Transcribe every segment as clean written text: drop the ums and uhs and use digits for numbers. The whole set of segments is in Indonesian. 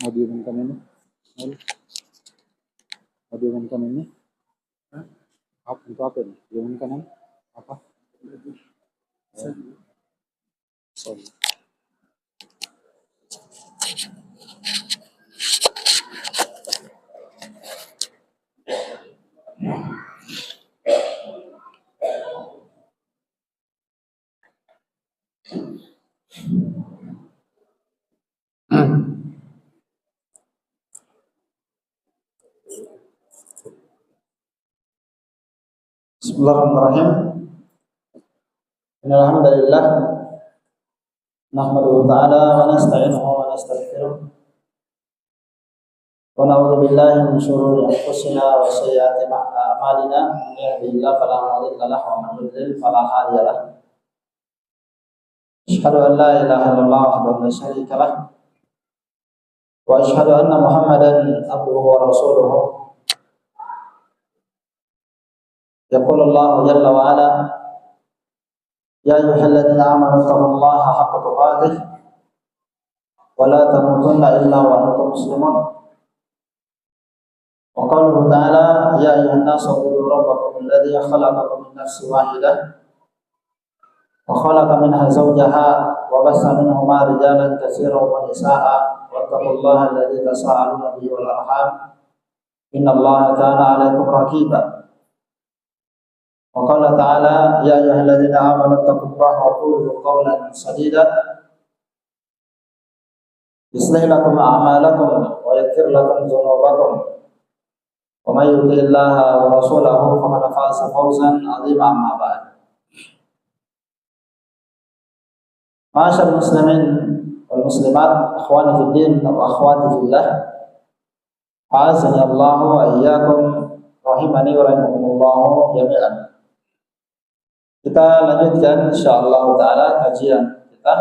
Mau diumumkan ini? Mau diumumkan ini? Apa untuk apa ini? Diumumkan ini? Apa? Sorry. Bismillahirrahmanirrahim. Alhamdulillah nahmaduhu ta'ala wa nasta'inuhu wa nastaghfiruh wa na'udzu billahi min shururi anfusina wa sayyiati a'malina man yahdihillahu fala mudilla lahu wa man yudlil fala hadiya lahu. Asyhadu an la ilaha illallah wahdahu la syarika lah wa asyhadu anna Muhammadan abduhu wa rasuluhu. Yaqulu Allah jalla wa ala ya ayyuhalladzina amanu taqullaha haqqa tuqatih wa la tamutunna illa wa antum muslimun. Wa qaluhu ta'ala ya ayyuhan nasu ubudu rabbakum alladzi khalaqakum min nafsin wahidah wa khalaqa minha zawjaha wa bassa minhuma rijalan katsiran wa nisaa'a wattaqullaha alladzi tasaaluna bihi wal arham innallaha kana 'alaikum raqiba. Wa qala ta'ala ya ayyuhalladzina amanu taqullaha wa qulu qawlan sadida yuslih lakum a'malakum wa yaghfir lakum dhunubakum wa may yuti'illaha wa rasulahu faqad faza fawzan 'azima. Amma ba'd. Ma'asyiral muslimin wal muslimat, akhwani fid din wa akhwati fillah, azani Allah wa iyyakum rahimani wa rahimakumullah jami'an. Kita lanjutkan insyaallah taala kajian kita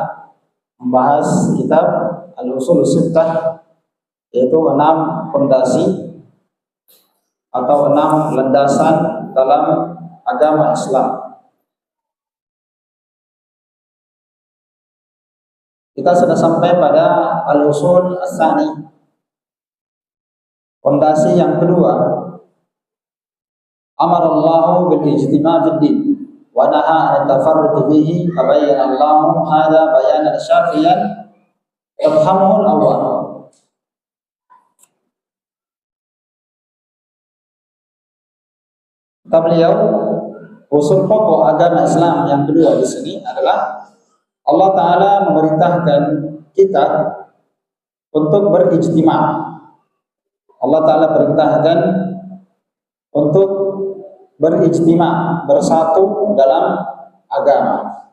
membahas kitab Al-Ushul Sittah, yaitu 6 fondasi atau 6 landasan dalam agama Islam. Kita sudah sampai pada Al-Ushul Ats-Tsani, fondasi yang kedua. Amarallahu bil ijtima' fid din wa nahaa 'an tafarruq fihi fabayyana Allahu hadza bayanan syafiyan tafhamul awwal. Kata beliau, usul pokok agama Islam yang kedua di sini adalah Allah Ta'ala memerintahkan kita untuk berijtima'. Allah Ta'ala perintahkan untuk berijtima', bersatu dalam agama,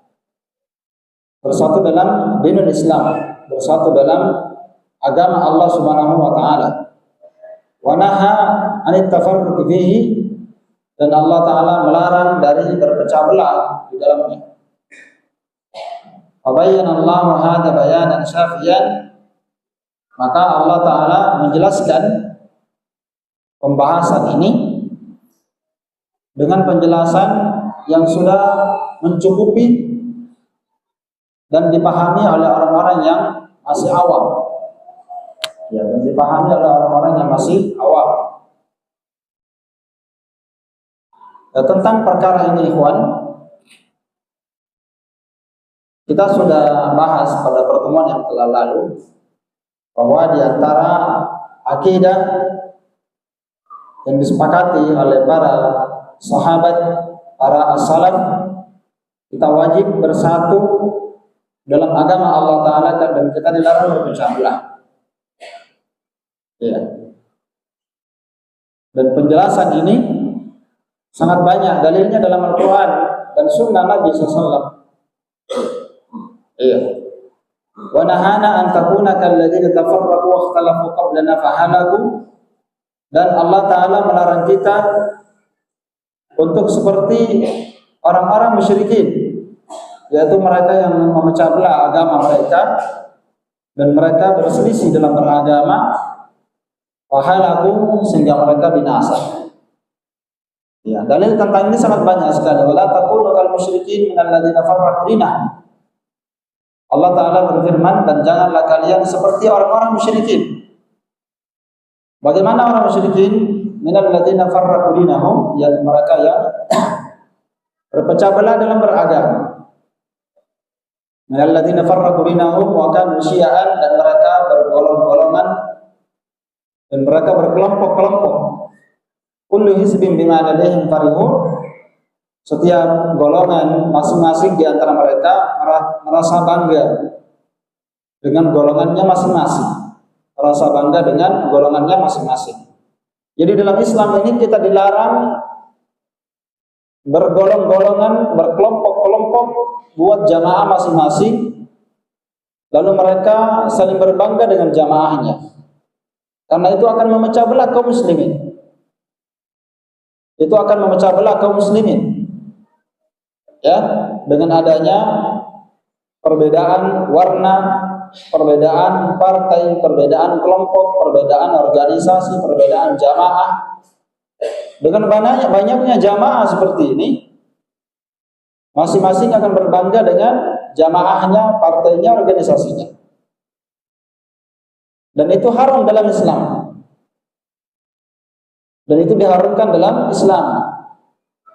bersatu dalam dinul Islam, bersatu dalam agama Allah Subhanahu wa Ta'ala. Wa naha 'anit tafarruq fihi, dan Allah Ta'ala melarang dari berpecah belah di dalamnya. Fabayyana Allahu hadza bayanan syafiyan, maka Allah Ta'ala menjelaskan pembahasan ini dengan penjelasan yang sudah mencukupi dan dipahami oleh orang-orang yang masih awam. Ya, dan dipahami oleh orang-orang yang masih awam. Tentang perkara ini, ikhwan, Kita sudah bahas pada pertemuan yang telah lalu bahwa di antara akidah yang disepakati oleh para sahabat, para as-salaf, kita wajib bersatu dalam agama Allah Ta'ala dan kita dilarang berpecah belah. Ya. Dan penjelasan ini sangat banyak dalilnya dalam Al-Quran dan Sunnah Nabi SAW. Iya. Wa nahana an takuna kalladzina tafarraqu wa ikhtalafu qablana fahalaku. Dan Allah Ta'ala melarang kita untuk seperti orang-orang musyrikin, yaitu mereka yang memecah belah agama mereka dan mereka berselisih dalam beragama, fahalaku, sehingga mereka binasa. Ya, dalil tentang ini sangat banyak sekali. Wala takunu kal musyrikin minal ladzina farraqu dinahum. Allah Ta'ala berfirman, dan janganlah kalian seperti orang-orang musyrikin. Bagaimana orang musyrikin? Minal ladzina farraqu dinahum, yaitu mereka yang berpecah belah dalam beragama. Minal ladzina farraqu dinahum wa kanu syi'an, dan mereka bergolong-golongan dan mereka berkelompok-kelompok. Kullu hizbin bima ladaihim farihun. Setiap golongan masing-masing di antara mereka merasa bangga dengan golongannya masing-masing. Merasa bangga dengan golongannya masing-masing. Jadi dalam Islam ini kita dilarang bergolong-golongan, berkelompok-kelompok, buat jamaah masing-masing, lalu mereka saling berbangga dengan jamaahnya. Karena itu akan memecah belah kaum muslimin. Itu akan memecah belah kaum muslimin. Ya, dengan adanya perbedaan warna, perbedaan partai, perbedaan kelompok, perbedaan organisasi, perbedaan jamaah. Dengan banyaknya jamaah seperti ini, masing-masing akan berbangga dengan jamaahnya, partainya, organisasinya. Dan itu haram dalam Islam. Dan itu diharamkan dalam Islam.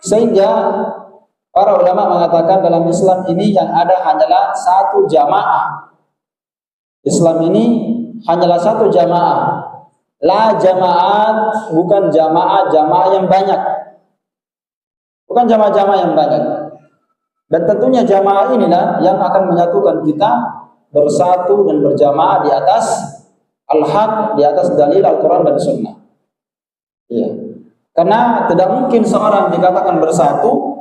Sehingga para ulama mengatakan dalam Islam ini yang ada hanyalah satu jamaah. Islam ini hanyalah satu jamaah. La jamaat, bukan jamaah yang banyak. Bukan jamaah yang banyak. Dan tentunya jamaah inilah yang akan menyatukan kita bersatu dan berjamaah di atas al-haq, di atas dalil Al-Quran dan Sunnah. Ya. Karena tidak mungkin seorang dikatakan bersatu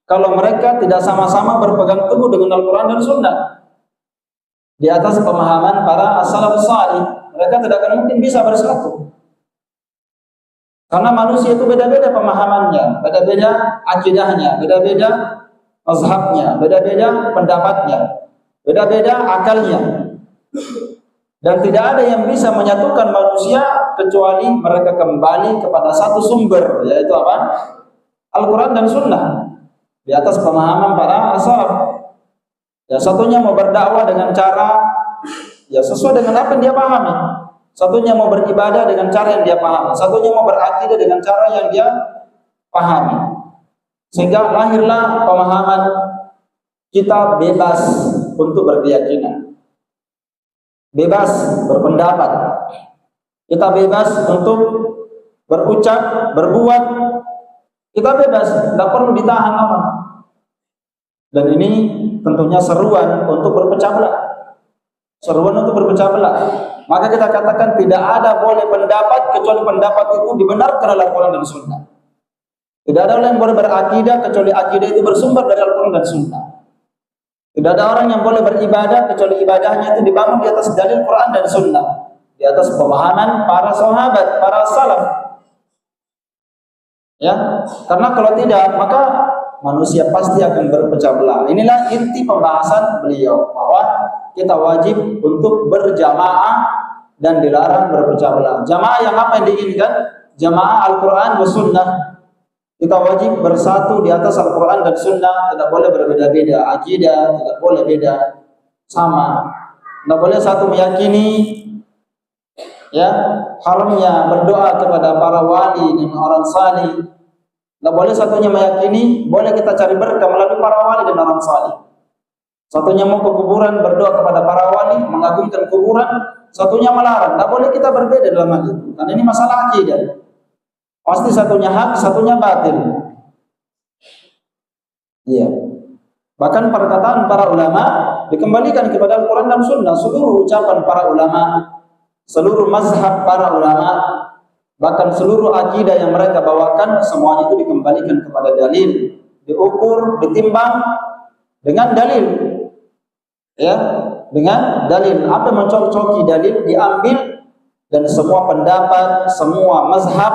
kalau mereka tidak sama-sama berpegang teguh dengan Al-Quran dan Sunnah di atas pemahaman para as-salafus salih. Mereka tidak akan mungkin bisa bersatu. Karena manusia itu beda-beda pemahamannya, beda-beda akidahnya, beda-beda mazhabnya, beda-beda pendapatnya, beda-beda akalnya. Dan tidak ada yang bisa menyatukan manusia kecuali mereka kembali kepada satu sumber, yaitu apa? Al-Quran dan Sunnah di atas pemahaman para as-salaf. Ya, satunya mau berdakwah dengan cara ya sesuai dengan apa yang dia pahami. Satunya mau beribadah dengan cara yang dia pahami. Satunya mau berakidah dengan cara yang dia pahami. Sehingga lahirlah pemahaman kita bebas untuk berkeyakinan, bebas berpendapat, kita bebas untuk berucap, berbuat, kita bebas, tidak perlu ditahan lama. Dan ini tentunya seruan untuk berpecah belah. Seruan untuk berpecah belah. Maka kita katakan tidak ada boleh pendapat kecuali pendapat itu dibenarkan oleh Al-Quran dan Sunnah. Tidak ada orang yang boleh berakidah kecuali akidah itu bersumber dari Al-Quran dan Sunnah. Tidak ada orang yang boleh beribadah kecuali ibadahnya itu dibangun di atas dalil Quran dan Sunnah, di atas pemahaman para sahabat, para salaf. Ya, karena kalau tidak maka manusia pasti akan berpecah belah. Inilah inti pembahasan beliau, bahwa kita wajib untuk berjamaah dan dilarang berpecah belah. Jamaah yang apa yang diinginkan? Jamaah Al-Quran dan Sunnah. Kita wajib bersatu di atas Al-Quran dan Sunnah. Tidak boleh berbeda-beda akidah, tidak boleh beda sama. Tidak boleh satu meyakini ya haramnya berdoa kepada para wali dan orang salih. Tidak boleh satunya meyakini boleh kita cari berkah melalui para wali dan orang salih. Satunya mau ke kuburan, berdoa kepada para wali, mengagungkan kuburan. Satunya melarang. Tidak boleh kita berbeda dalam hal itu. Karena ini masalah akidah. Pasti satunya hak, satunya batil. Iya. Bahkan perkataan para ulama dikembalikan kepada Al-Quran dan Sunnah. Seluruh ucapan para ulama, seluruh mazhab para ulama, bahkan seluruh akidah yang mereka bawakan, semuanya itu dikembalikan kepada dalil, diukur, ditimbang dengan dalil. Ya, dengan dalil. Apa yang mencocoki dalil diambil, dan semua pendapat, semua mazhab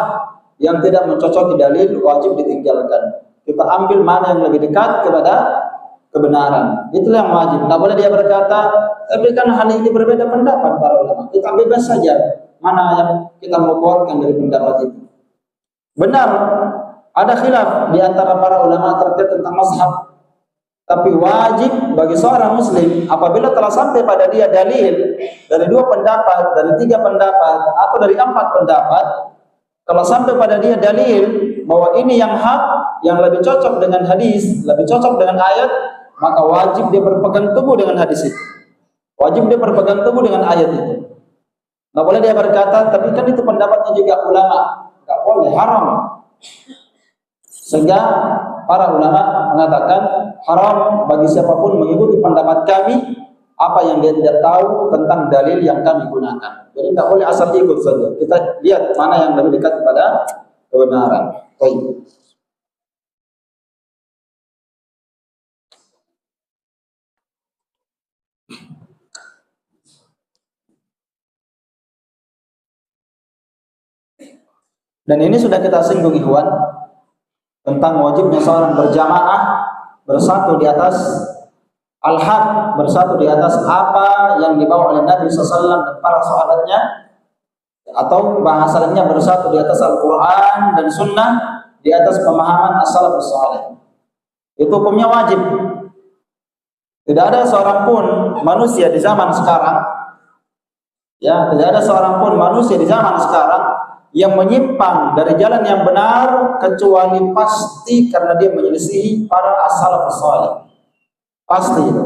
yang tidak mencocoki dalil wajib ditinggalkan. Kita ambil mana yang lebih dekat kepada kebenaran. Itulah yang wajib. Tidak boleh dia berkata, tapi kan hal ini berbeda pendapat para ulama. Kita bebas saja mana yang kita mau keluarkan dari pendapat itu. Benar, ada khilaf di antara para ulama terkait tentang mazhab. Tapi wajib bagi seorang muslim apabila telah sampai pada dia dalil dari 2 pendapat, dari 3 pendapat, atau dari 4 pendapat, kalau sampai pada dia dalil bahwa ini yang hak, yang lebih cocok dengan hadis, lebih cocok dengan ayat, maka wajib dia berpegang teguh dengan hadis itu. Wajib dia berpegang teguh dengan ayat itu. Nggak boleh dia berkata, tapi kan itu pendapatnya juga ulama. Nggak boleh, haram. Sehingga para ulama mengatakan haram bagi siapapun mengikuti pendapat kami apa yang dia tidak tahu tentang dalil yang kami gunakan. Jadi tidak boleh asal ikut saja. Kita lihat mana yang lebih dekat kepada kebenaran. Baik. Dan ini sudah kita singgung ikhwan tentang wajibnya seorang berjamaah bersatu di atas al-haq, bersatu di atas apa yang dibawa oleh Nabi SAW dan para sahabatnya, atau bahasanya bersatu di atas Al-Quran dan Sunnah, di atas pemahaman as-salafus salih. Itu hukumnya wajib. Tidak ada seorang pun manusia di zaman sekarang, ya, tidak ada seorang pun manusia di zaman sekarang yang menyimpang dari jalan yang benar kecuali pasti karena dia menyelisihi para as-salafus salih. Pasti itu.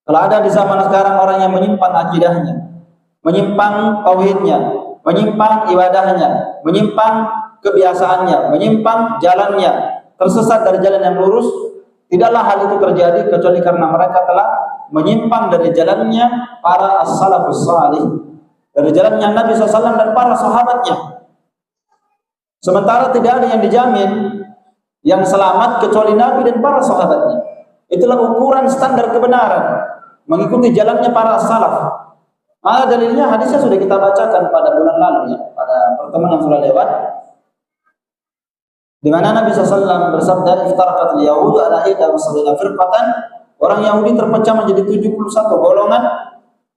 Kalau ada di zaman sekarang orang yang menyimpang akidahnya, menyimpang tauhidnya, menyimpang ibadahnya, menyimpang kebiasaannya, menyimpang jalannya, tersesat dari jalan yang lurus, tidaklah hal itu terjadi kecuali karena mereka telah menyimpang dari jalannya para as-salafus salih, dari jalannya Nabi SAW dan para sahabatnya. Sementara tidak ada yang dijamin yang selamat kecuali Nabi dan para sahabatnya. Itulah ukuran standar kebenaran, mengikuti jalannya para salaf. Dalilnya hadisnya sudah kita bacakan pada bulan lalu, ya, pada pertemuan yang sudah lewat, di mana Nabi SAW bersabda, "Iftaraqat al-yahudu ala 71 firqatan." Orang Yahudi terpecah menjadi 71 golongan.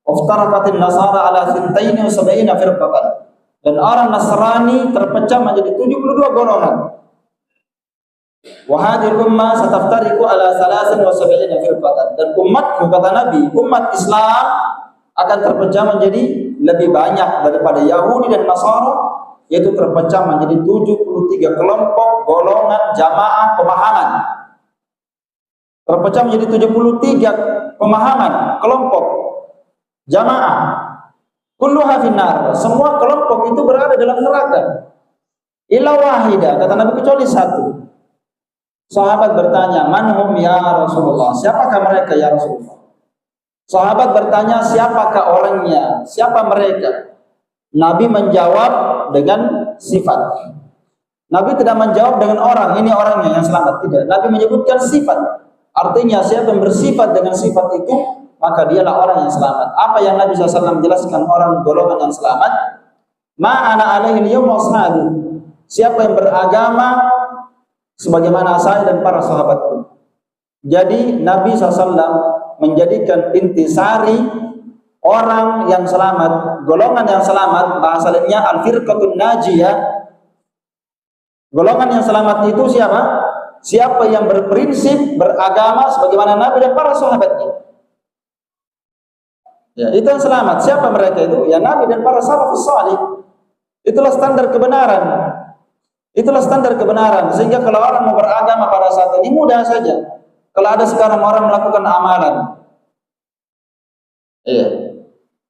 "Iftaraqat an-nasara ala 72 firqatan." Dan orang Nasrani terpecah menjadi 72 golongan. "Wa hadhihi ummah sataftariqu ala 73 firqatan." Dan umatku, kata Nabi, umat Islam akan terpecah menjadi lebih banyak daripada Yahudi dan Nasara, yaitu terpecah menjadi 73 kelompok, golongan, jamaah, pemahaman. Terpecah menjadi 73 pemahaman, kelompok, jamaah. Kulluha finnar. Semua kelompok itu berada dalam neraka. Illa wahida, kata Nabi, kecuali satu. Sahabat bertanya, "Man hum ya Rasulullah?" Siapakah mereka ya Rasulullah? Sahabat bertanya, siapakah orangnya? Siapa mereka? Nabi menjawab dengan sifat. Nabi tidak menjawab dengan orang, ini orangnya yang selamat. Tidak. Nabi menyebutkan sifat. Artinya siapa yang bersifat dengan sifat itu, maka dialah orang yang selamat. Apa yang Nabi SAW menjelaskan orang golongan yang selamat? Ma'ana alaihi al-yawma ashabi. Siapa yang beragama sebagaimana saya dan para sahabatku. Jadi Nabi SAW menjadikan intisari orang yang selamat, golongan yang selamat, bahasa lainnya al-firqatun najiyah. Golongan yang selamat itu siapa? Siapa yang berprinsip beragama sebagaimana Nabi dan para sahabatnya. Ya, itu yang selamat. Siapa mereka itu? Ya Nabi dan para salafus salih. Itulah standar kebenaran. Itulah standar kebenaran. Sehingga kalau orang mau beragama pada saat ini mudah saja. Kalau ada sekarang orang melakukan amalan, iya,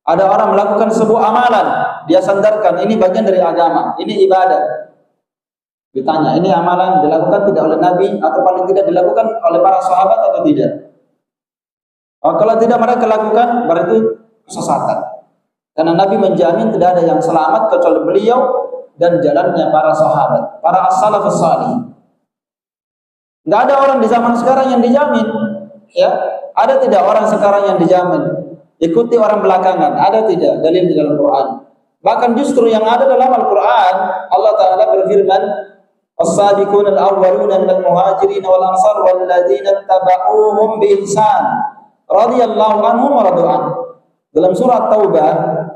ada orang melakukan sebuah amalan, dia sandarkan ini bagian dari agama, ini ibadah. Ditanya, ini amalan dilakukan tidak oleh Nabi atau paling tidak dilakukan oleh para sahabat atau tidak? Oh, kalau tidak mereka lakukan, berarti kesesatan. Karena Nabi menjamin tidak ada yang selamat kecuali beliau dan jalannya para sahabat, para as-salafus salih. Tidak ada orang di zaman sekarang yang dijamin, ya. Ada tidak orang sekarang yang dijamin? Ikuti orang belakangan, ada tidak dalil di dalam Quran? Bahkan justru yang ada dalam Al-Quran, Allah Ta'ala berfirman, as-sabiqun al-awwaluna minal muhajirin wal ansar walladzina tabauhum bi ihsan radhiyallahu anhum wa radu an. Dalam surat Taubah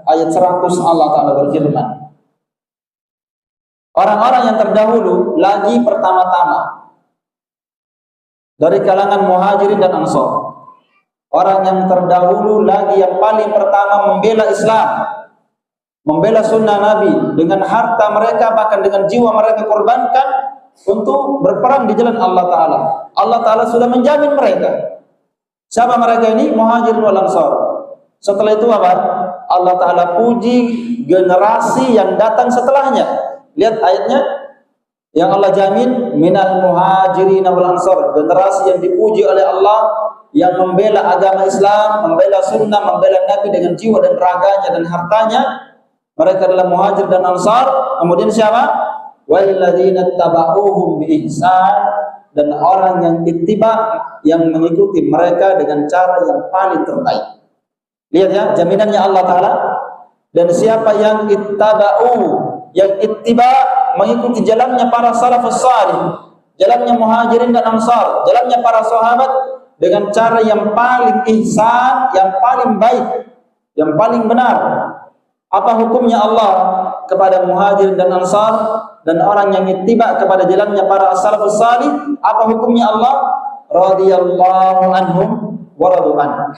ayat 100 Allah Ta'ala berfirman, orang-orang yang terdahulu lagi pertama-tama dari kalangan muhajirin dan ansar, orang yang terdahulu lagi yang paling pertama membela Islam, membela sunnah Nabi dengan harta mereka, bahkan dengan jiwa mereka korbankan untuk berperang di jalan Allah Ta'ala. Allah Ta'ala sudah menjamin mereka. Siapa mereka ini? Muhajirin wal ansar. Setelah itu apa? Allah Ta'ala puji generasi yang datang setelahnya. Lihat ayatnya, yang Allah jamin minal muhajirin wal ansar, generasi yang dipuji oleh Allah, yang membela agama Islam, membela sunnah, membela Nabi dengan jiwa dan raganya dan hartanya. Mereka adalah muhajir dan ansar. Kemudian siapa? Walladzina tabauhum bi ihsan, dan orang yang ittiba, yang mengikuti mereka dengan cara yang paling terbaik. Lihat ya, jaminannya Allah Ta'ala. Dan siapa yang ittaba'u, yang ittiba, mengikuti jalannya para salafus salih, jalannya muhajirin dan ansar, jalannya para sahabat dengan cara yang paling ihsan, yang paling baik, yang paling benar. Apa hukumnya Allah kepada muhajirin dan ansar dan orang yang ittiba kepada jalannya para salafus salih? Apa hukumnya Allah? Radhiyallahu anhum wa radu an.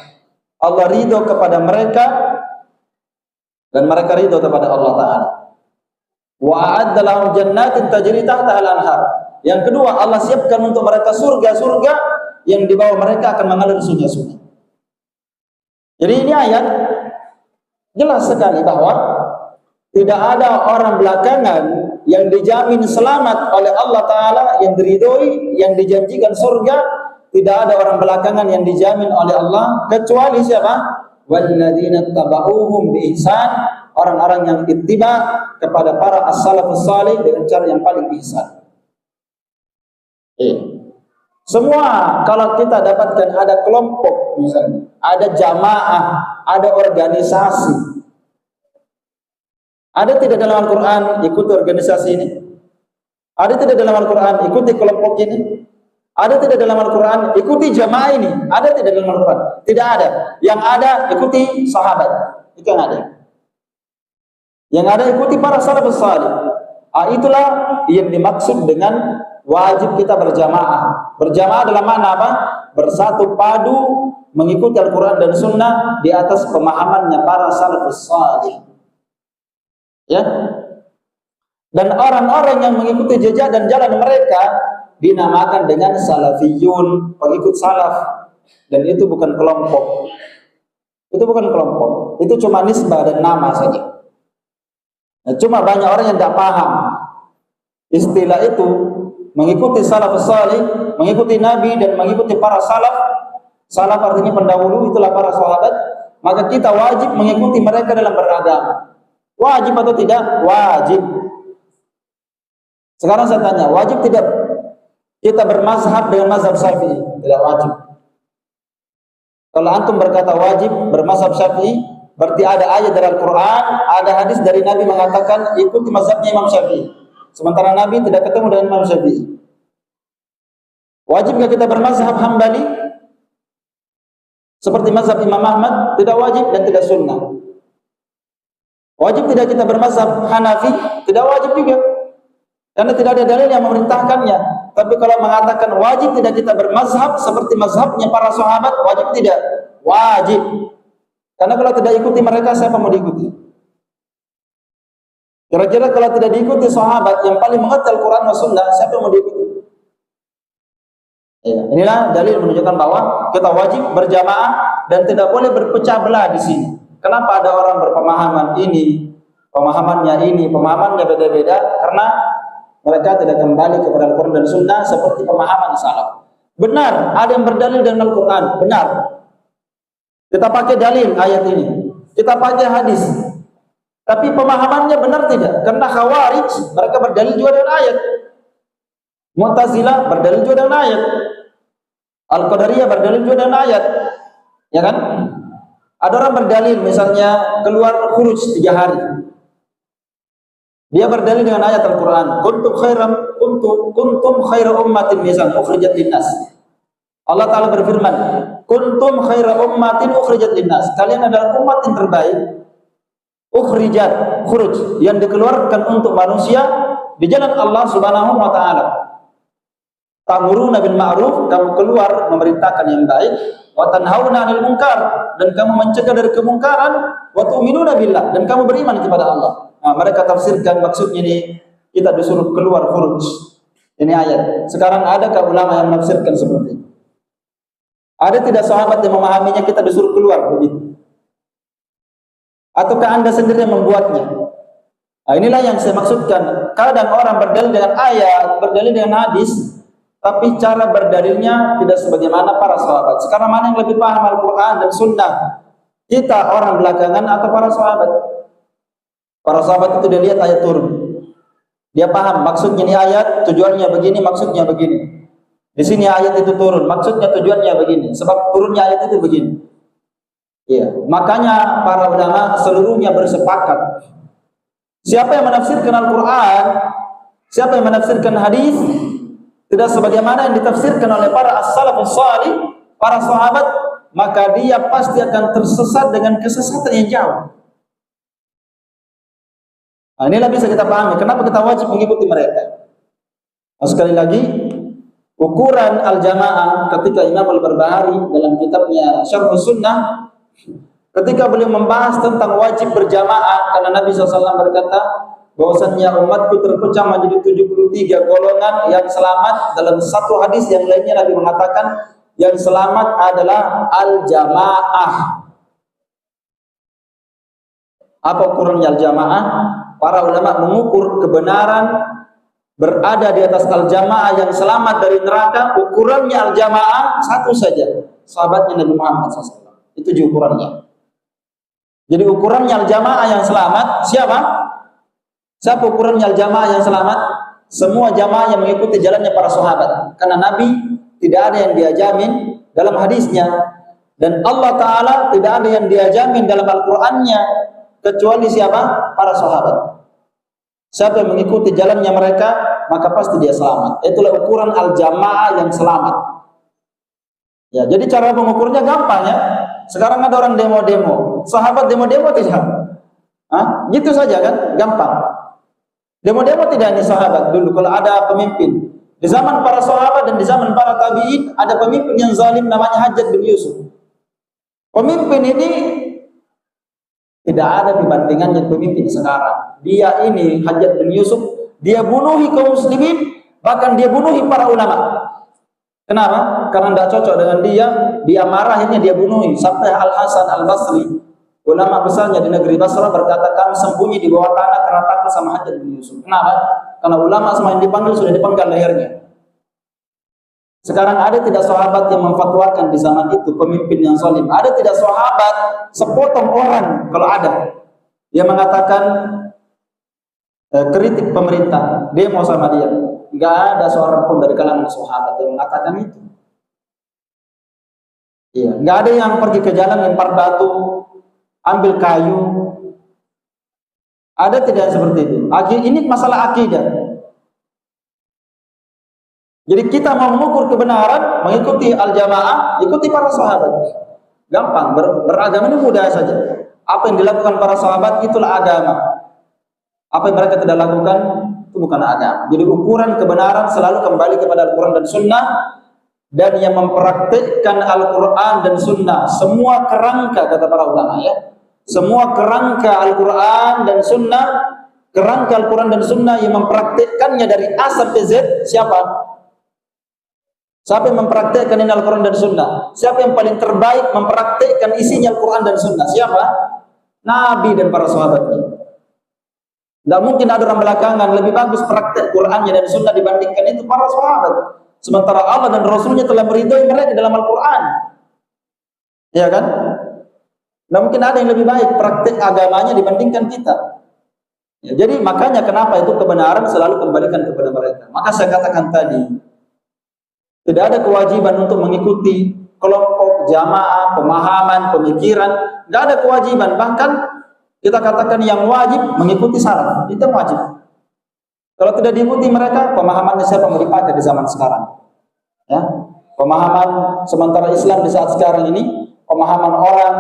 Allah ridho kepada mereka dan mereka ridho kepada Allah Ta'ala. Wa a'adda lahum jannatin tajri tahtaha al-anhar. Yang kedua, Allah siapkan untuk mereka surga-surga yang di bawah mereka akan mengalir sungai-sungai. Jadi ini ayat jelas sekali bahwa tidak ada orang belakangan yang dijamin selamat oleh Allah Ta'ala, yang diridhoi, yang dijanjikan surga. Tidak ada orang belakangan yang dijamin oleh Allah kecuali siapa? Walladzina tabauhum bi ihsan, orang-orang yang ittiba kepada para as-salafus salih dengan cara yang paling ihsan. Semua kalau kita dapatkan ada kelompok misalnya, ada jamaah, ada organisasi. Ada tidak dalam Al-Quran ikuti organisasi ini? Ada tidak dalam Al-Quran ikuti kelompok ini? Ada tidak dalam Al-Quran ikuti jamaah ini? Ada tidak dalam Al-Quran? Tidak ada. Yang ada ikuti sahabat. Itu yang ada. Yang ada ikuti para salafus salih. Itulah yang dimaksud dengan wajib kita berjamaah. Berjamaah dalam makna apa? Bersatu padu mengikuti Al-Quran dan Sunnah di atas pemahamannya para salafus salih. Ya. Dan orang-orang yang mengikuti jejak dan jalan mereka dinamakan dengan salafiyun, pengikut salaf. Dan itu bukan kelompok. Itu bukan kelompok. Itu cuma nisbah dan nama saja. Nah, cuma banyak orang yang tidak paham istilah itu, mengikuti salafus salih, mengikuti Nabi dan mengikuti para salaf. Salaf artinya pendahulu, itulah para sahabat. Maka kita wajib mengikuti mereka dalam beragama. Wajib atau tidak? Wajib. Sekarang saya tanya, wajib tidak kita bermazhab dengan mazhab Syafi'i? Tidak wajib. Kalau antum berkata wajib bermazhab Syafi'i, berarti ada ayat dari Al-Quran, ada hadis dari Nabi mengatakan ikuti mazhabnya Imam Syafi'i. Sementara Nabi tidak ketemu dengan Imam Syafi'i. Wajibkah kita bermazhab Hambali seperti mazhab Imam Ahmad? Tidak wajib dan tidak sunnah. Wajib tidak kita bermazhab Hanafi? Tidak wajib juga, karena tidak ada dalil yang memerintahkannya. Tapi kalau mengatakan wajib tidak kita bermazhab seperti mazhabnya para sahabat, wajib tidak? Wajib. Karena kalau tidak ikuti mereka, siapa mau diikuti? Kira-kira kalau tidak diikuti sahabat yang paling mengerti Al-Quran dan Sunnah, siapa mau diikuti? Ya, inilah dalil menunjukkan bahwa kita wajib berjamaah dan tidak boleh berpecah belah di sini. Kenapa ada orang berpemahaman ini, pemahamannya beda-beda? Karena mereka tidak kembali kepada Al-Quran dan Sunnah seperti pemahaman salaf. Benar, ada yang berdalil dengan Al-Quran, benar. Kita pakai dalil ayat ini, kita pakai hadis. Tapi pemahamannya benar tidak? Karena Khawarij mereka berdalil juga dengan ayat. Mu'tazilah berdalil juga dengan ayat. Al-Qadariyah berdalil juga dengan ayat. Ya kan? Ada orang berdalil misalnya keluar khuruj 3 hari. Dia berdalil dengan ayat Al-Quran. Kuntum khaira ummatin misalnya ukhrijat linnas. Allah Ta'ala berfirman, kuntum khaira ummatin ukhrijat linnas. Kalian adalah umat yang terbaik. Ukhrijat, khuruj, yang dikeluarkan untuk manusia di jalan Allah Subhanahu wa Ta'ala. Ta'muruna bil ma'ruf, kamu keluar memerintahkan yang baik, wa tanhauna 'anil munkar, dan kamu mencegah dari kemungkaran, wa tu'minuna billah, dan kamu beriman kepada Allah. Nah, mereka tafsirkan maksudnya ini kita disuruh keluar khuruj. Ini ayat. Sekarang adakah ulama yang menafsirkan seperti ini? Ada tidak sahabat yang memahaminya kita disuruh keluar begitu? Ataukah Anda sendiri yang membuatnya? Nah, inilah yang saya maksudkan. Kadang orang berdalil dengan ayat, berdalil dengan hadis, tapi cara berdalilnya tidak sebagaimana para sahabat. Sekarang mana yang lebih paham Al-Quran dan Sunnah? Kita orang belakangan atau para sahabat? Para sahabat itu dia lihat ayat turun, dia paham maksudnya ini ayat, tujuannya begini, maksudnya begini. Di sini ayat itu turun, maksudnya tujuannya begini, sebab turunnya ayat itu begini. Iya, makanya para ulama seluruhnya bersepakat. Siapa yang menafsirkan Al-Quran, siapa yang menafsirkan hadis, tidak sebagaimana yang ditafsirkan oleh para as-salafus salih, para sahabat, maka dia pasti akan tersesat dengan kesesatan yang jauh. Nah, inilah bisa kita pahami kenapa kita wajib mengikuti mereka. Nah, sekali lagi, ukuran al-jamaah ketika Imam Al-Barbahari dalam kitabnya Syarh Sunnah, ketika beliau membahas tentang wajib berjamaah, karena Nabi SAW berkata bahwasannya umatku terpecah menjadi 73 golongan yang selamat. Dalam satu hadis yang lainnya Nabi mengatakan yang selamat adalah al-jamaah. Apa ukurannya al-jamaah? Para ulama mengukur kebenaran berada di atas al-jamaah yang selamat dari neraka. Ukurannya al-jamaah satu saja, sahabatnya Nabi Muhammad SAW. Itu ukurannya. Jadi ukurannya al-jamaah yang selamat siapa? Siapa ukurannya al-jamaah yang selamat? Semua jamaah yang mengikuti jalannya para sahabat. Karena Nabi tidak ada yang dia jamin dalam hadisnya, dan Allah Ta'ala tidak ada yang dia jamin dalam Al-Qur'annya kecuali siapa? Para sahabat. Siapa yang mengikuti jalannya mereka, maka pasti dia selamat. Itulah ukuran al-jamaah yang selamat. Ya, jadi cara mengukurnya gampang ya. Sekarang ada orang demo-demo, sahabat demo-demo tidak? Hah? Gitu saja kan, gampang. Demo-demo tidak ini sahabat dulu. Kalau ada pemimpin di zaman para sahabat dan di zaman para tabi'in, ada pemimpin yang zalim namanya Hajjaj bin Yusuf. Pemimpin ini tidak ada perbandingannya pemimpin sekarang. Dia ini Hajjaj bin Yusuf, dia bunuhi kaum muslimin, bahkan dia bunuhi para ulama. Kenapa? Karena tidak cocok dengan dia marah, akhirnya dia bunuhi. Sampai Al-Hasan Al-Basri, ulama besarnya di negeri Basra, berkata kami sembunyi di bawah tanah karena takut sama Hajjaj bin Yusuf. Kenapa? Karena ulama semua yang dipanggil sudah dipenggal lehernya. Sekarang ada tidak sahabat yang memfatwakan di zaman itu pemimpin yang zalim? Ada tidak sahabat sepotong orang kalau ada dia mengatakan kritik pemerintah, demo sama dia? Enggak ada seorang pun dari kalangan sahabat yang mengatakan itu. Iya, enggak ada yang pergi ke jalan lempar batu, ambil kayu. Ada tidak seperti itu? Ini masalah akidah. Jadi kita mau mengukur kebenaran, mengikuti al-jamaah, ikuti para sahabat. Gampang, beragama ini mudah saja. Apa yang dilakukan para sahabat itulah agama. Apa yang mereka tidak lakukan itu bukan agama. Jadi ukuran kebenaran selalu kembali kepada Al-Quran dan Sunnah, dan yang mempraktikkan Al-Quran dan Sunnah. Semua kerangka, kata para ulama ya, semua kerangka Al-Quran dan Sunnah, kerangka Al-Quran dan Sunnah yang mempraktikkannya dari A sampai Z siapa? Siapa yang mempraktekkan ini Al-Quran dan Sunnah? Siapa yang paling terbaik mempraktekkan isinya Al-Quran dan Sunnah? Siapa? Nabi dan para sahabatnya. Tidak mungkin ada orang belakangan lebih bagus praktek Qurannya dan Sunnah dibandingkan itu para sahabat. Sementara Allah dan Rasulnya telah meridhoi mereka dalam Al-Quran. Ya kan? Tidak mungkin ada yang lebih baik praktek agamanya dibandingkan kita. Ya, jadi makanya kenapa itu kebenaran selalu kembalikan kepada mereka. Maka saya katakan tadi, tidak ada kewajiban untuk mengikuti kelompok, jamaah, pemahaman, pemikiran. Tidak ada kewajiban. Bahkan kita katakan yang wajib mengikuti salaf. Itu wajib. Kalau tidak diikuti mereka, pemahamannya siapa mau dipakai di zaman sekarang? Ya, pemahaman sementara Islam di saat sekarang ini, pemahaman orang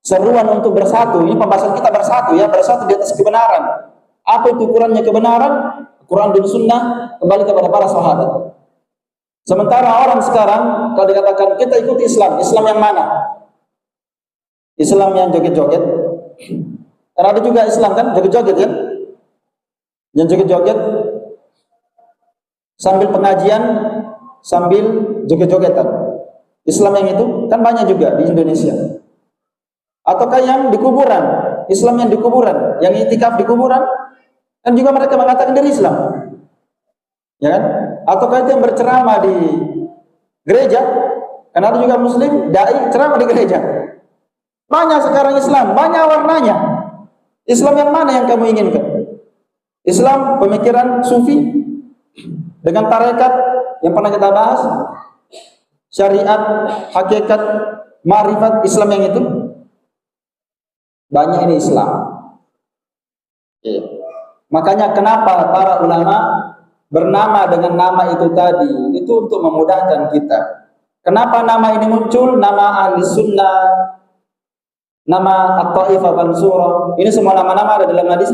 seruan untuk bersatu. Ini pembahasan kita bersatu ya, bersatu di atas kebenaran. Apa itu ukurannya kebenaran? Quran dan Sunnah kembali kepada para sahabat. Sementara orang sekarang kalau dikatakan kita ikuti Islam, Islam yang mana? Islam yang joget-joget. Karena ada juga Islam kan joget-joget ya. Yang joget-joget sambil pengajian, sambil joget-jogetan. Islam yang itu kan banyak juga di Indonesia. Ataukah yang di kuburan? Islam yang di kuburan, yang itikaf di kuburan, kan juga mereka mengatakan dari Islam. Ya kan? Ataukah itu yang berceramah di gereja? Karena ada juga muslim, dai ceramah di gereja. Banyak sekarang Islam, banyak warnanya. Islam yang mana yang kamu inginkan? Islam pemikiran sufi dengan tarekat yang pernah kita bahas, syariat, hakikat, ma'rifat, Islam yang itu banyak ini Islam. Makanya kenapa para ulama bernama dengan nama itu tadi, itu untuk memudahkan kita. Kenapa nama ini muncul? Nama Ahli Sunnah, nama At-Taifah Mansurah, ini semua nama-nama ada dalam hadis.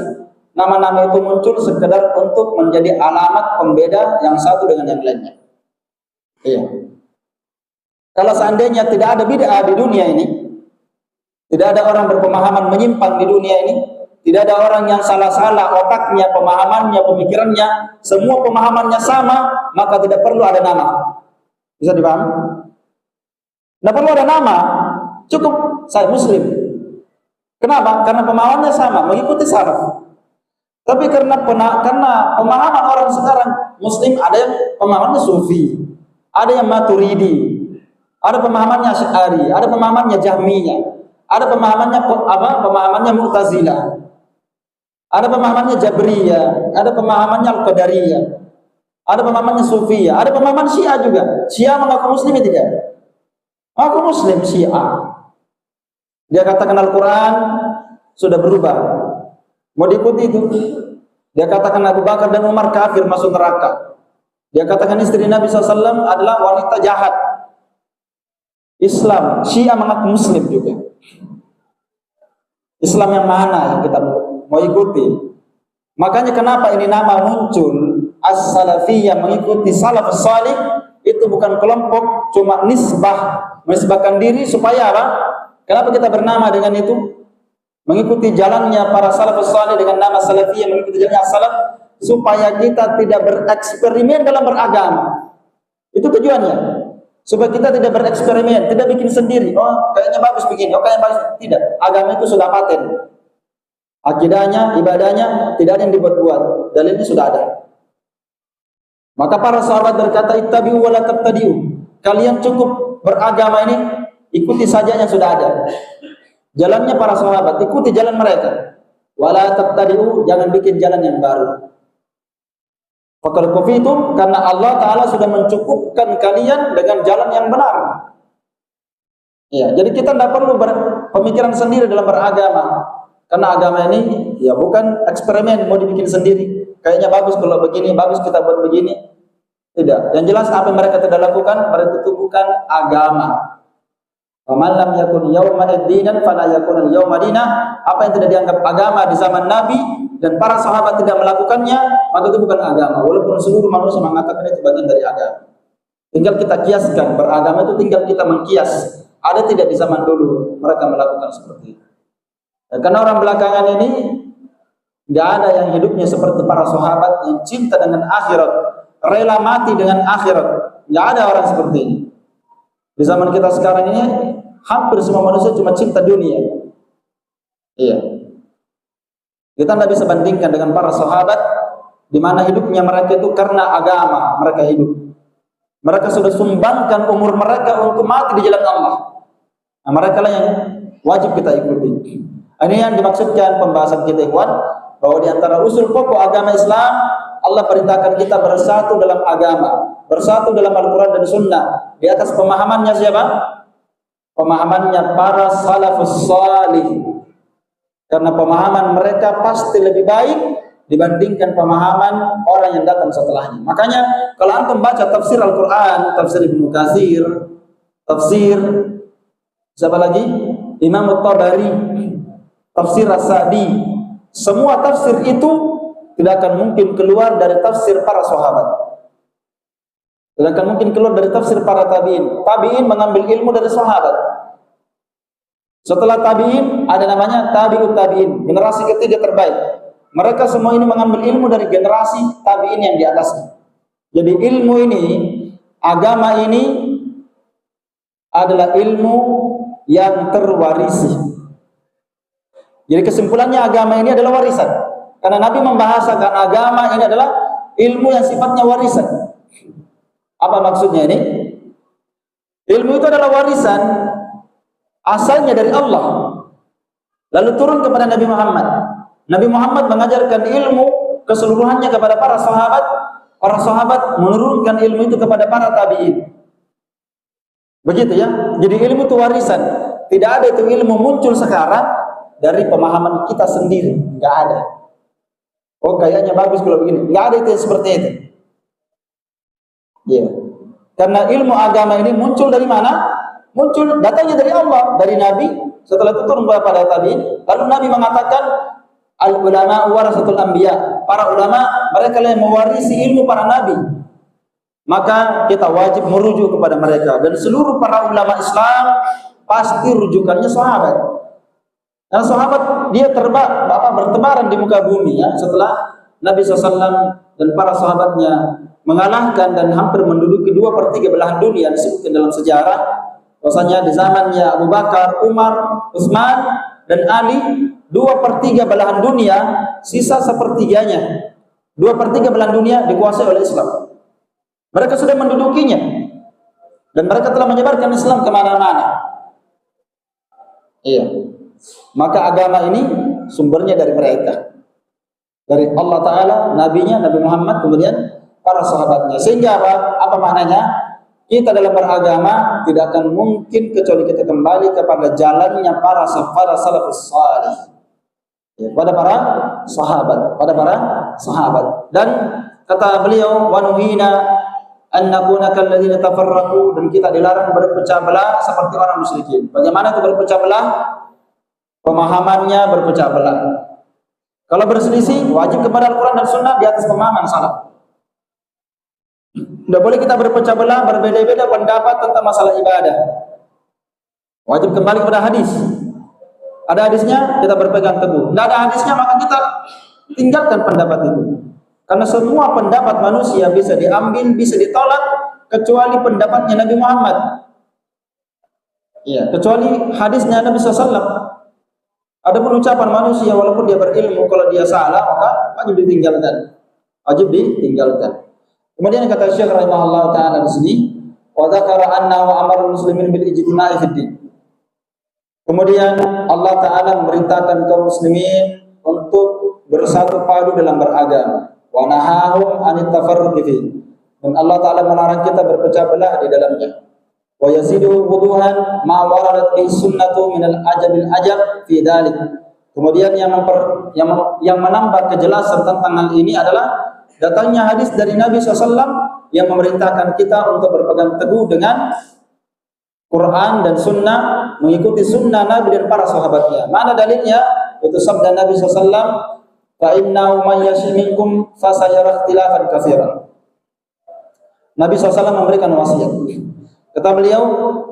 Nama-nama itu muncul sekedar untuk menjadi alamat pembeda yang satu dengan yang lainnya. Iya. Kalau seandainya tidak ada bid'ah di dunia ini, tidak ada orang berpemahaman menyimpang di dunia ini, tidak ada orang yang salah-salah otaknya, pemahamannya, pemikirannya, semua pemahamannya sama, maka tidak perlu ada nama. Bisa dipahami? Tidak perlu ada nama, cukup saya muslim. Kenapa? Karena pemahamannya sama, mengikuti salaf. Tapi karena pemahaman orang sekarang muslim, ada yang pemahamannya sufi, ada yang maturidi, ada pemahamannya Asy'ari, ada pemahamannya Jahmiyah, ada pemahamannya pemahamannya Mu'tazilah, ada pemahamannya Jabriyah, ada pemahamannya Al-Qadariyah, ada pemahamannya Sufiyah, ada pemahaman Syiah juga. Syiah mengaku muslim tidak? Mengaku muslim Syiah. Dia katakan Al-Quran sudah berubah, mau diikuti itu. Dia katakan Abu Bakar dan Umar kafir, masuk neraka. Dia katakan istri Nabi SAW adalah wanita jahat. Islam, Syiah mengaku muslim juga. Islam yang mana yang kita mau ikuti? Makanya kenapa ini nama muncul As-Salafiyah, mengikuti salafus salih. Itu bukan kelompok, cuma menisbahkan diri supaya apa? Kenapa kita bernama dengan itu? Mengikuti jalannya para salafus salih dengan nama Salafiyah, mengikuti jalannya salaf, supaya kita tidak bereksperimen dalam beragama. Itu tujuannya. Supaya kita tidak bereksperimen, tidak bikin sendiri. Oh, kayaknya bagus begini, oh kayaknya bagus. Tidak, agama itu sudah paten. Akidahnya, ibadahnya, tidak ada yang dibuat-buat. Dalilnya sudah ada. Maka para sahabat berkata, ittabi'u wa la tabtadi'u. Kalian cukup beragama ini, ikuti saja yang sudah ada. Jalannya para sahabat, ikuti jalan mereka. Wa la tabtadi'u, jangan bikin jalan yang baru. Faqad kufitum, karena Allah Ta'ala sudah mencukupkan kalian dengan jalan yang benar. Ya, jadi kita tidak perlu berpemikiran sendiri dalam beragama. Karena agama ini ya bukan eksperimen mau dibikin sendiri. Kayaknya bagus kalau begini, bagus kita buat begini. Tidak. Yang jelas apa yang mereka tidak lakukan, mereka itu bukan agama. Faman lam yakun yawma ad-dinan fala yakun al-yawma dinah. Apa yang tidak dianggap agama di zaman Nabi dan para sahabat tidak melakukannya, maka itu bukan agama. Walaupun seluruh manusia mengatakan itu bagian dari agama. Tinggal kita kiaskan, beragama itu tinggal kita mengkias. Ada tidak di zaman dulu mereka melakukan seperti itu. Karena orang belakangan ini nggak ada yang hidupnya seperti para sahabat yang cinta dengan akhirat, rela mati dengan akhirat, Nggak ada orang seperti ini. Di zaman kita sekarang ini, hampir semua manusia cuma cinta dunia. Iya. Kita tidak bisa bandingkan dengan para sahabat, di mana hidupnya mereka itu karena agama mereka hidup. Mereka sudah sumbangkan umur mereka untuk mati di jalan Allah. Nah, mereka lah yang wajib kita ikuti. Ini yang dimaksudkan pembahasan kita, ikhwan, bahwa di antara usul pokok agama Islam, Allah perintahkan kita bersatu dalam agama, bersatu dalam Al-Quran dan Sunnah. Di atas pemahamannya siapa? Pemahamannya para salafus salih. Karena pemahaman mereka pasti lebih baik dibandingkan pemahaman orang yang datang setelahnya. Makanya kalau antum baca tafsir Al-Quran, tafsir Ibnu Katsir, tafsir siapa lagi? Imam At-Tabari, tafsir As-Sa'di, semua tafsir itu tidak akan mungkin keluar dari tafsir para sahabat. Tidak akan mungkin keluar dari tafsir para tabi'in. Tabi'in mengambil ilmu dari sahabat. Setelah tabi'in ada namanya tabi'ut tabi'in, generasi ketiga terbaik. Mereka semua ini mengambil ilmu dari generasi tabi'in yang di atasnya. Jadi ilmu ini, agama ini adalah ilmu yang terwarisi. Jadi kesimpulannya agama ini adalah warisan. Karena Nabi membahasakan agama ini adalah ilmu yang sifatnya warisan. Apa maksudnya ini? Ilmu itu adalah warisan, asalnya dari Allah, lalu turun kepada Nabi Muhammad. Nabi Muhammad mengajarkan ilmu keseluruhannya kepada para sahabat menurunkan ilmu itu kepada para tabi'in. Begitu ya. Jadi ilmu itu warisan. Tidak ada itu ilmu muncul sekarang dari pemahaman kita sendiri. Enggak ada. Oh kayaknya bagus kalau begini. Enggak ada itu seperti itu. Ya. Karena ilmu agama ini muncul dari mana? Muncul datangnya dari Allah, dari Nabi. Setelah itu turun kepada tabi'in. Lalu Nabi mengatakan, al-ulama warasatul anbiya. Para ulama mereka yang mewarisi ilmu para nabi. Maka kita wajib merujuk kepada mereka. Dan seluruh para ulama Islam pasti rujukannya sahabat. Dan sahabat dia bertebaran di muka bumi ya, setelah Nabi SAW dan para sahabatnya mengalahkan dan hampir menduduki 2/3 belahan dunia disebutkan dalam sejarah. Bahwasanya di zamannya Abu Bakar, Umar, Utsman dan Ali 2/3 belahan dunia, sisa sepertiganya 2/3 belahan dunia dikuasai oleh Islam. Mereka sudah mendudukinya dan mereka telah menyebarkan Islam kemana-mana. Iya. Maka agama ini sumbernya dari mereka, dari Allah Ta'ala, Nabi-Nya, Nabi Muhammad, kemudian para sahabatnya. Sehingga apa maknanya? Kita dalam beragama tidak akan mungkin kecuali kita kembali kepada jalannya para salafus salih, ya, pada para sahabat. Dan kata beliau, wa nuhina an nakuna kalladzina tafarraqu, dan kita dilarang berpecah belah seperti orang musyrikin. Bagaimana itu berpecah belah? Pemahamannya berpecah belah. Kalau berselisih, wajib kepada Al-Quran dan Sunnah di atas pemahaman salaf. Tidak boleh kita berpecah belah, berbeda-beda pendapat tentang masalah ibadah. Wajib kembali kepada hadis. Ada hadisnya, kita berpegang teguh. Tidak ada hadisnya, maka kita tinggalkan pendapat itu. Karena semua pendapat manusia bisa diambil, bisa ditolak, kecuali pendapatnya Nabi Muhammad. Iya, kecuali hadisnya Nabi SAW. Ada ucapan manusia walaupun dia berilmu, kalau dia salah maka wajib ditinggalkan. Kemudian kata Syekh rahimahullah taala di sini, wa dzakara annahu amarul muslimin bil ijtima'i fid din. Kemudian Allah Taala memerintahkan kaum muslimin untuk bersatu padu dalam beragama. Wa nahahum anit tafarruqi fi. Dan Allah Taala melarang kita berpecah belah di dalamnya. Wa yazidu wuduhan ma waradat bi sunnatu min al-ajabil ajab fi dzalik. Kemudian yang menambah kejelasan tentang hal ini adalah datangnya hadis dari Nabi SAW yang memerintahkan kita untuk berpegang teguh dengan Quran dan Sunnah, mengikuti Sunnah Nabi dan para sahabatnya. Mana dalilnya? Itu sabda Nabi SAW, fa innahu man yashi minkum fasayara ikhtilafan katsiran. Nabi SAW memberikan wasiat. Kata beliau,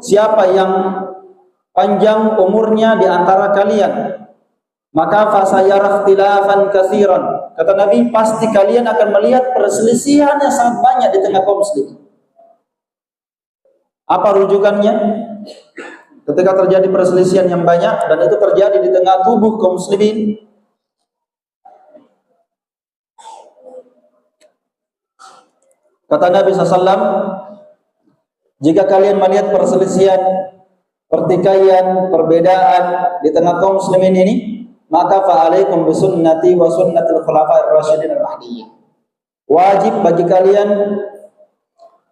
siapa yang panjang umurnya di antara kalian, maka fasayara ikhtilafan katsiran. Kata Nabi, pasti kalian akan melihat perselisihan yang sangat banyak di tengah kaum muslimin. Apa rujukannya? Ketika terjadi perselisihan yang banyak dan itu terjadi di tengah tubuh kaum muslimin, kata Nabi SAW, jika kalian melihat perselisihan, pertikaian, perbedaan di tengah kaum muslimin ini, maka fa'alaikum bisunnati wa sunnatil khulafa'ir rasyidin al-mahdiyyin. Wajib bagi kalian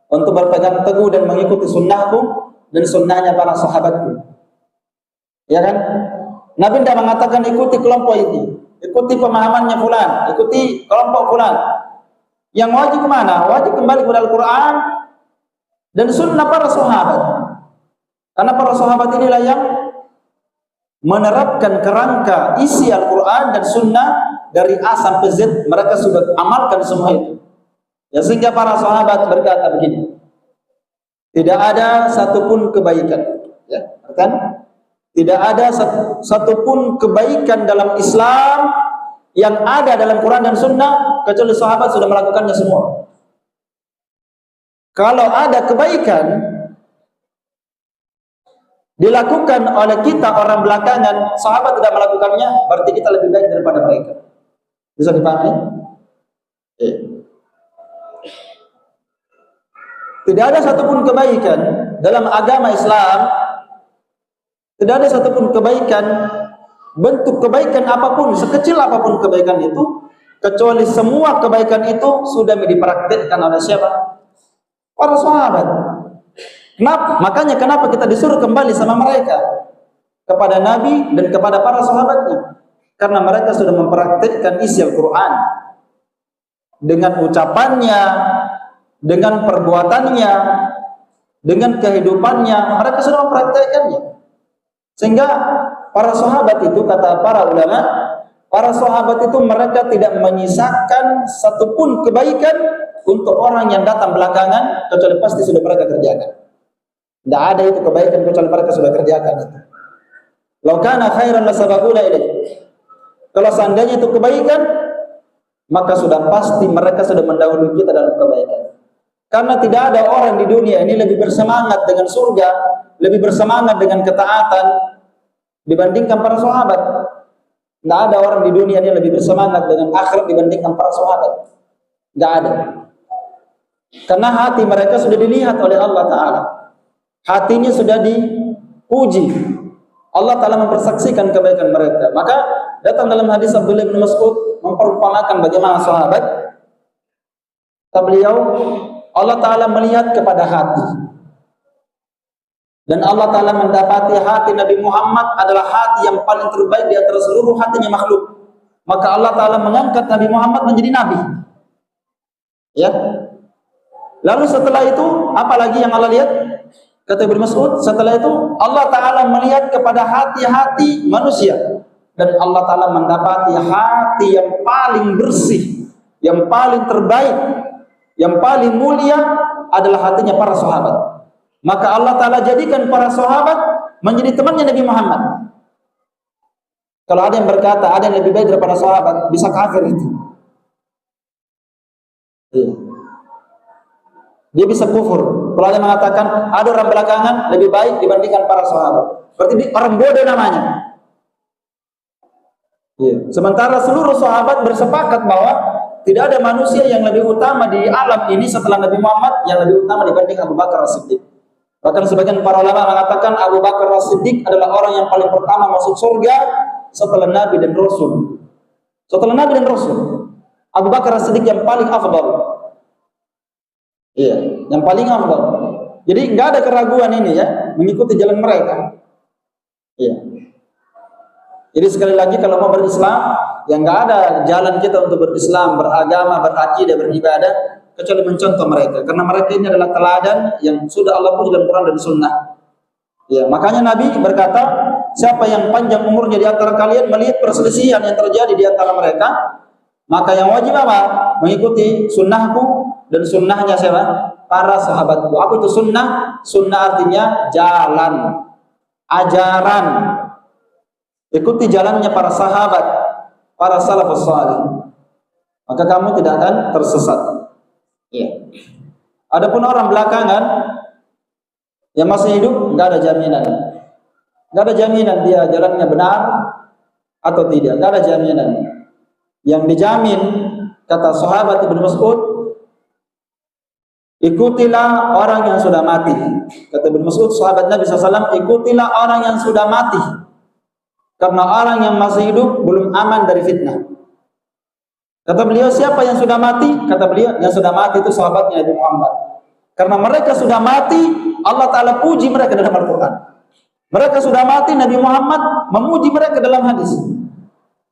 untuk berpegang teguh dan mengikuti sunnahku dan sunnahnya para sahabatku. Ya kan? Nabi tidak mengatakan ikuti kelompok ini, ikuti pemahamannya fulan, ikuti kelompok fulan. Yang wajib kemana? Wajib kembali kepada Al-Quran dan sunnah para sahabat. Karena para sahabat inilah yang menerapkan kerangka isi Al-Quran dan sunnah dari A sampai Z. Mereka sudah amalkan semua itu. Ya, sehingga para sahabat berkata begini, tidak ada satupun kebaikan, ya, kan? Tidak ada satupun kebaikan dalam Islam yang ada dalam Quran dan Sunnah kecuali sahabat sudah melakukannya semua. Kalau ada kebaikan dilakukan oleh kita orang belakangan, sahabat tidak melakukannya, berarti kita lebih baik daripada mereka. Bisa dipahami? Tidak ada satupun kebaikan dalam agama Islam, tidak ada satupun kebaikan, bentuk kebaikan apapun, sekecil apapun kebaikan itu, kecuali semua kebaikan itu sudah dipraktikkan oleh siapa? Para sahabat. Kenapa? Makanya kenapa kita disuruh kembali sama mereka, kepada Nabi dan kepada para sahabatnya? Karena mereka sudah mempraktikkan isi Al-Quran dengan ucapannya, dengan perbuatannya, dengan kehidupannya. Mereka sudah mempraktikkannya. Sehingga para sahabat itu, kata para ulama, para sahabat itu mereka tidak menyisakan satupun kebaikan untuk orang yang datang belakangan, kecuali pasti sudah mereka kerjakan. Tidak ada itu kebaikan kecuali mereka sudah kerjakan itu. Lau kana khairan lasabaquna ilaih. Kalau seandainya itu kebaikan, maka sudah pasti mereka sudah mendahului kita dalam kebaikan. Karena tidak ada orang di dunia ini lebih bersemangat dengan surga, lebih bersemangat dengan ketaatan dibandingkan para sahabat. Tidak ada orang di dunia ini lebih bersemangat dengan akhirat dibandingkan para sahabat. Tidak ada. Karena hati mereka sudah dilihat oleh Allah Ta'ala. Hatinya sudah diuji. Allah Ta'ala mempersaksikan kebaikan mereka. Maka datang dalam hadis Abdullah bin Mas'ud memperumpamakan bagaimana sahabat. Kata beliau, Allah Ta'ala melihat kepada hati. Dan Allah Ta'ala mendapati hati Nabi Muhammad adalah hati yang paling terbaik di antara seluruh hatinya makhluk. Maka Allah Ta'ala mengangkat Nabi Muhammad menjadi Nabi. Ya. Lalu setelah itu, apa lagi yang Allah lihat? Kata Ibnu Mas'ud, setelah itu Allah Ta'ala melihat kepada hati-hati manusia. Dan Allah Ta'ala mendapati hati yang paling bersih, yang paling terbaik, yang paling mulia adalah hatinya para sahabat. Maka Allah Ta'ala jadikan para sahabat menjadi temannya Nabi Muhammad. Kalau ada yang berkata ada yang lebih baik daripada sahabat, bisa kafir itu. Iya. Dia bisa kufur. Kalau ada yang mengatakan ada orang belakangan lebih baik dibandingkan para sahabat, berarti dia orang bodoh namanya. Iya. Sementara seluruh sahabat bersepakat bahwa tidak ada manusia yang lebih utama di alam ini setelah Nabi Muhammad yang lebih utama dibanding Abu Bakar As-Siddiq. Bahkan sebagian para ulama mengatakan Abu Bakar As-Siddiq adalah orang yang paling pertama masuk surga setelah Nabi dan Rasul. Setelah Nabi dan Rasul, Abu Bakar As-Siddiq yang paling afdal. Iya, yang paling afdal. Jadi nggak ada keraguan ini ya, mengikuti jalan mereka. Iya. Jadi sekali lagi kalau mau berislam, yang nggak ada jalan kita untuk berislam, beragama, berakidah, beribadah kecuali mencontoh mereka. Karena mereka ini adalah teladan yang sudah Allah puji dalam Quran dan Sunnah. Ya, makanya Nabi berkata, siapa yang panjang umurnya di antara kalian melihat perselisihan yang terjadi di antara mereka, maka yang wajib apa? Mengikuti sunnahku dan sunnahnya siapa? Para sahabatku. Apa itu sunnah? Sunnah artinya jalan, ajaran. Ikuti jalannya para sahabat, para salafus salih. Maka kamu tidak akan tersesat. Ya. Adapun orang belakangan Yang masih hidup nggak ada jaminan. Nggak ada jaminan dia jalannya benar atau tidak. Nggak ada jaminan. Yang dijamin, kata sahabat Ibnu Mas'ud, ikutilah orang yang sudah mati. Kata Ibnu Mas'ud, sahabat Nabi SAW, ikutilah orang yang sudah mati. Karena orang yang masih hidup belum aman dari fitnah. Kata beliau, siapa yang sudah mati? Kata beliau, yang sudah mati itu sahabatnya Nabi Muhammad. Karena mereka sudah mati, Allah Ta'ala puji mereka dalam Al-Quran. Mereka sudah mati, Nabi Muhammad memuji mereka dalam hadis.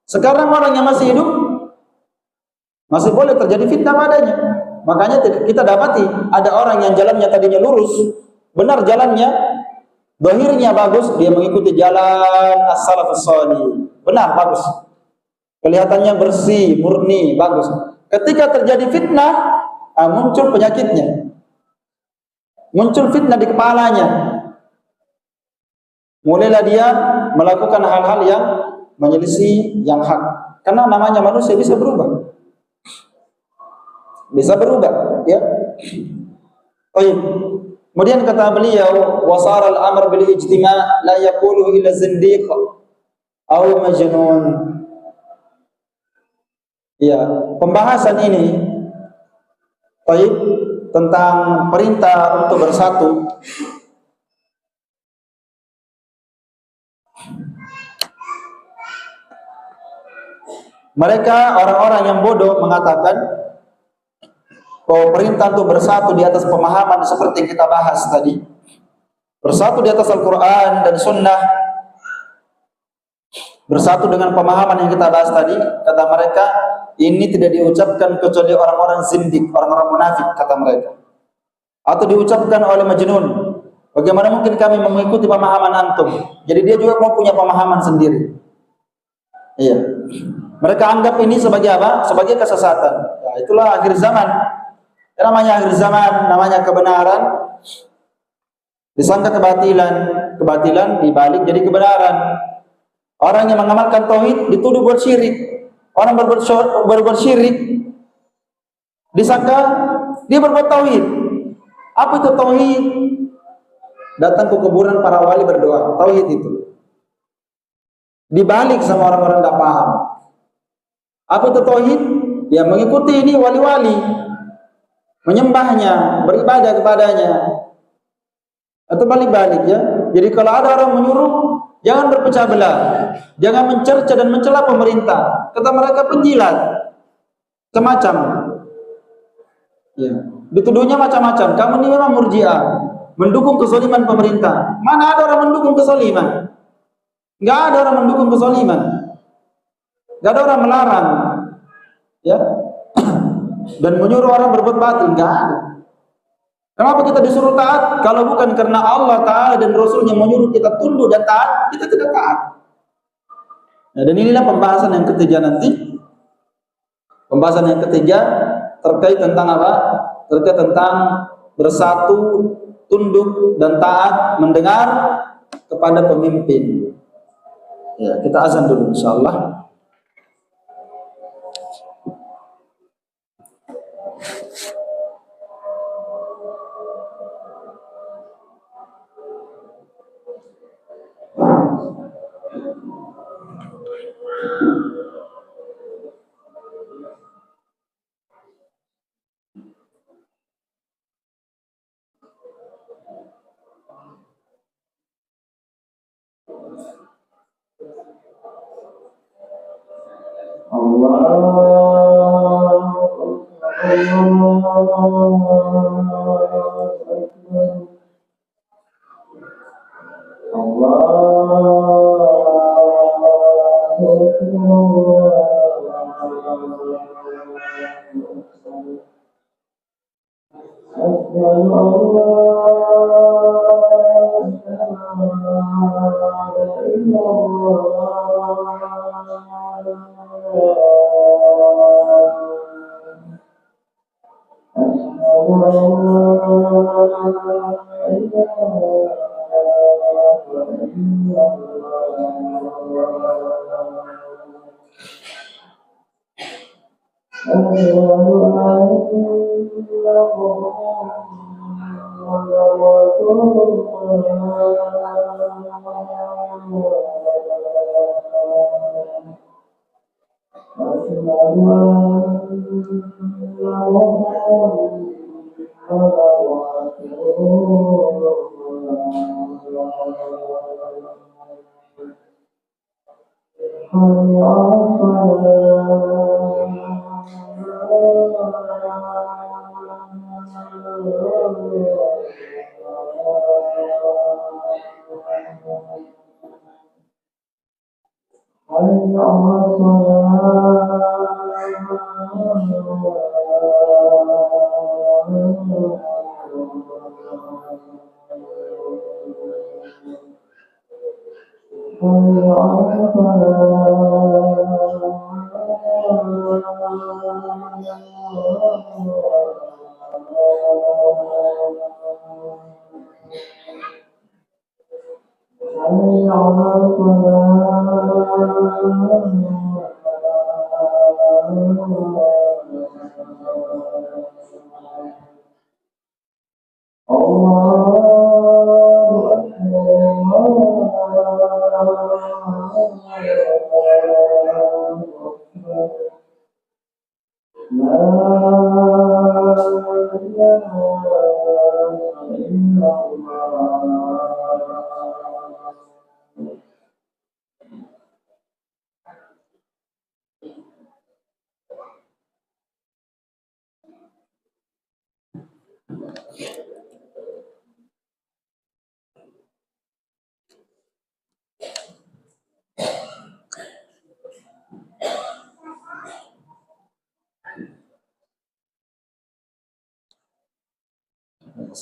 Sekarang orang yang masih hidup, masih boleh terjadi fitnah padanya. Makanya kita dapati ada orang yang jalannya tadinya lurus, benar jalannya, zahirnya bagus, dia mengikuti jalan as-salafus salih. Benar, bagus. Kelihatannya bersih, murni, bagus. Ketika terjadi fitnah, muncul penyakitnya. Muncul fitnah di kepalanya. Mulailah dia melakukan hal-hal yang menyelisih yang hak. Karena namanya manusia bisa berubah. Bisa berubah, ya. Baik. Kemudian kata beliau, wasara al-amr bil ijtima' la yaqulu illa zindiq aw majnun. Ya, pembahasan ini baik tentang perintah untuk bersatu. Mereka orang-orang yang bodoh mengatakan bahwa perintah untuk bersatu di atas pemahaman seperti yang kita bahas tadi, bersatu di atas Al-Quran dan Sunnah, bersatu dengan pemahaman yang kita bahas tadi, kata mereka, ini tidak diucapkan kecuali orang-orang zindik, orang-orang munafik, kata mereka. Atau diucapkan oleh majnun. Bagaimana mungkin kami mengikuti pemahaman antum? Jadi dia juga mau punya pemahaman sendiri. Iya. Mereka anggap ini sebagai apa? Sebagai kesesatan. Ya, itulah akhir zaman. Namanya akhir zaman, namanya kebenaran disangka kebatilan, kebatilan dibalik jadi kebenaran. Orang yang mengamalkan tauhid dituduh buat syirik. Orang berbuat syirik disangka dia berbuat tauhid. Apa itu tauhid? Datang ke kuburan para wali berdoa. Tauhid itu. Dibalik sama orang-orang tidak paham. Apa itu tauhid? Ya mengikuti ini wali-wali, menyembahnya, beribadah kepadanya. Atau balik-balik ya. Jadi kalau ada orang menyuruh, jangan berpecah belah, jangan mencerca dan mencela pemerintah. Kata mereka penjilat, semacam. Ya. Dituduhnya macam-macam. Kamu ini memang murjiah, mendukung kezaliman pemerintah. Mana ada orang mendukung kezaliman? Enggak ada orang mendukung kezaliman. Enggak ada orang melarang. Ya. Dan menyuruh orang berbuat batil, enggak ada. Kenapa kita disuruh taat? Kalau bukan karena Allah Ta'ala dan Rasulnya menyuruh kita tunduk dan taat, kita tidak taat. Nah, dan inilah pembahasan yang ketiga nanti. Pembahasan yang ketiga terkait tentang apa? Terkait tentang bersatu, tunduk dan taat, mendengar kepada pemimpin. Ya, kita azan dulu insyaallah.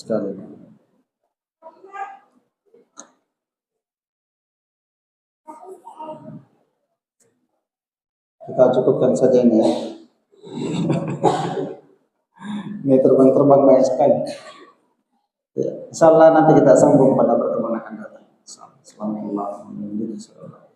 sekali. Kita cukupkan saja ini ya. Ini terbang-terbang banyak sekali. Ya, insyaallah nanti kita sambung pada pertemuan akan datang. Assalamualaikum warahmatullahi wabarakatuh.